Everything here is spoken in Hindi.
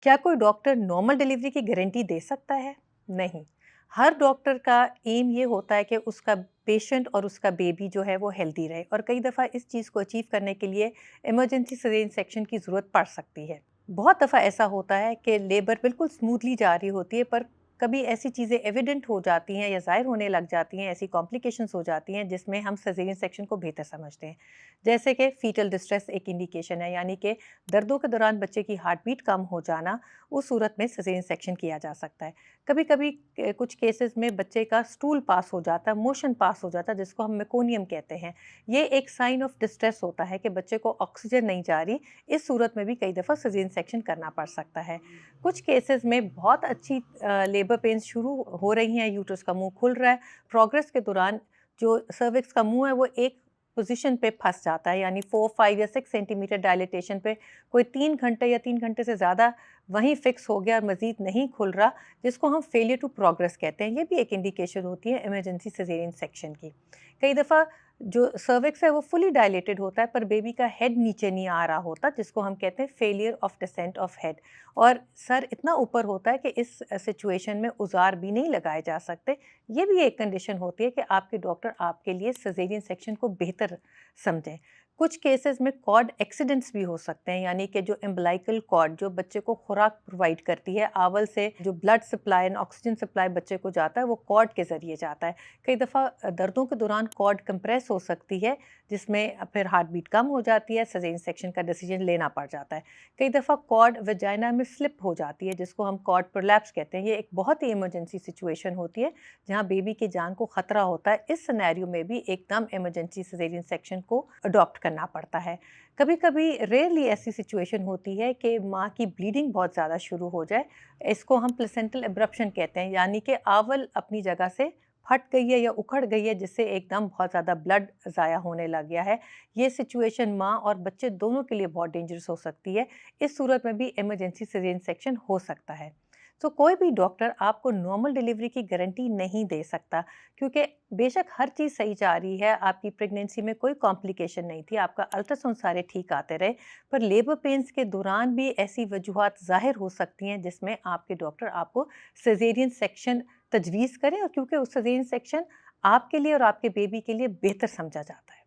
क्या कोई डॉक्टर नॉर्मल डिलीवरी की गारंटी दे सकता है? नहीं। हर डॉक्टर का एम ये होता है कि उसका पेशेंट और उसका बेबी जो है वो हेल्दी रहे, और कई दफ़ा इस चीज़ को अचीव करने के लिए इमरजेंसी सिजेरियन सेक्शन की ज़रूरत पड़ सकती है। बहुत दफ़ा ऐसा होता है कि लेबर बिल्कुल स्मूथली जा रही होती है, पर कभी ऐसी चीज़ें एविडेंट हो जाती हैं या ज़ाहिर होने लग जाती हैं, ऐसी कॉम्प्लिकेशंस हो जाती हैं जिसमें हम सिजेरियन सेक्शन को बेहतर समझते हैं। जैसे कि फीटल डिस्ट्रेस एक इंडिकेशन है, यानी कि दर्दों के दौरान बच्चे की हार्ट बीट कम हो जाना, उस सूरत में सिजेरियन सेक्शन किया जा सकता है। कभी-कभी कुछ केसेस में बच्चे का स्टूल पास हो जाता है, मोशन पास हो जाता है, जिसको हम मेकोनियम कहते हैं। ये एक साइन ऑफ डिस्ट्रेस होता है कि बच्चे को ऑक्सीजन नहीं जा रही। इस सूरत में भी कई दफ़ा सिजेरियन सेक्शन करना पड़ सकता है। कुछ केसेस में बहुत अच्छी लेबर पेन्स शुरू हो रही हैं, यूट्रस का मुँह खुल रहा है, प्रोग्रेस के दौरान जो सर्विक्स का मुँह है वो एक पोज़ीशन पे फँस जाता है, यानी 4, 5 या 6 सेंटीमीटर डायलिटेशन पे कोई 3 घंटे या 3 घंटे से ज़्यादा वहीं फिक्स हो गया और मज़ीद नहीं खुल रहा, जिसको हम फेलियर टू प्रोग्रेस कहते हैं। ये भी एक इंडिकेशन होती है इमरजेंसी सिज़ेरियन सेक्शन की। कई दफ़ा जो सर्विक्स है वो फुली डायलेटेड होता है, पर बेबी का हेड नीचे नहीं आ रहा होता, जिसको हम कहते हैं failure of descent of head, और सर इतना ऊपर होता है कि इस सिचुएशन में औज़ार भी नहीं लगाए जा सकते। ये भी एक कंडीशन होती है कि आपके डॉक्टर आपके लिए सिज़ेरियन सेक्शन को बेहतर समझें। कुछ केसेस में कॉर्ड एक्सीडेंट्स भी हो सकते हैं, यानी कि जो एम्बिलिकल कॉर्ड जो बच्चे को खुराक प्रोवाइड करती है, आवल से जो blood supply and oxygen supply बच्चे को जाता है वो कॉर्ड के ज़रिए जाता है। कई दफ़ा दर्दों के दौरान कॉर्ड कंप्रेस हो सकती है, जिसमें फिर हार्ट बीट कम हो जाती है, सिज़ेरियन सेक्शन का डिसीजन लेना पड़ जाता है। कई दफ़ा कॉर्ड वजाइना में स्लिप हो जाती है, जिसको हम कॉर्ड प्रोलैप्स कहते हैं। ये एक बहुत ही इमरजेंसी सिचुएशन होती है जहाँ बेबी की जान को ख़तरा होता है। इस सिनेरियो में भी एकदम इमरजेंसी सिज़ेरियन सेक्शन को अडॉप्ट करना पड़ता है। कभी-कभी रेयरली ऐसी सिचुएशन होती है कि माँ की ब्लीडिंग बहुत ज़्यादा शुरू हो जाए। इसको हम प्लेसेंटल एब्रप्शन कहते हैं, यानी कि आवल अपनी जगह से फट गई है या उखड़ गई है, जिससे एकदम बहुत ज़्यादा ब्लड ज़ाया होने लग गया है। ये सिचुएशन माँ और बच्चे दोनों के लिए बहुत डेंजरस हो सकती है। इस सूरत में भी इमरजेंसी सिज़ेरियन सेक्शन हो सकता है। तो कोई भी डॉक्टर आपको नॉर्मल डिलीवरी की गारंटी नहीं दे सकता, क्योंकि बेशक हर चीज़ सही जा रही है, आपकी प्रेगनेंसी में कोई कॉम्प्लिकेशन नहीं थी, आपका अल्ट्रासाउंड सारे ठीक आते रहे, पर लेबर पेन्स के दौरान भी ऐसी वजूहात ज़ाहिर हो सकती हैं जिसमें आपके डॉक्टर आपको सिज़ेरियन सेक्शन तजवीज़ करें, और क्योंकि उस सिज़ेरियन सेक्शन आपके लिए और आपके बेबी के लिए बेहतर समझा जाता है।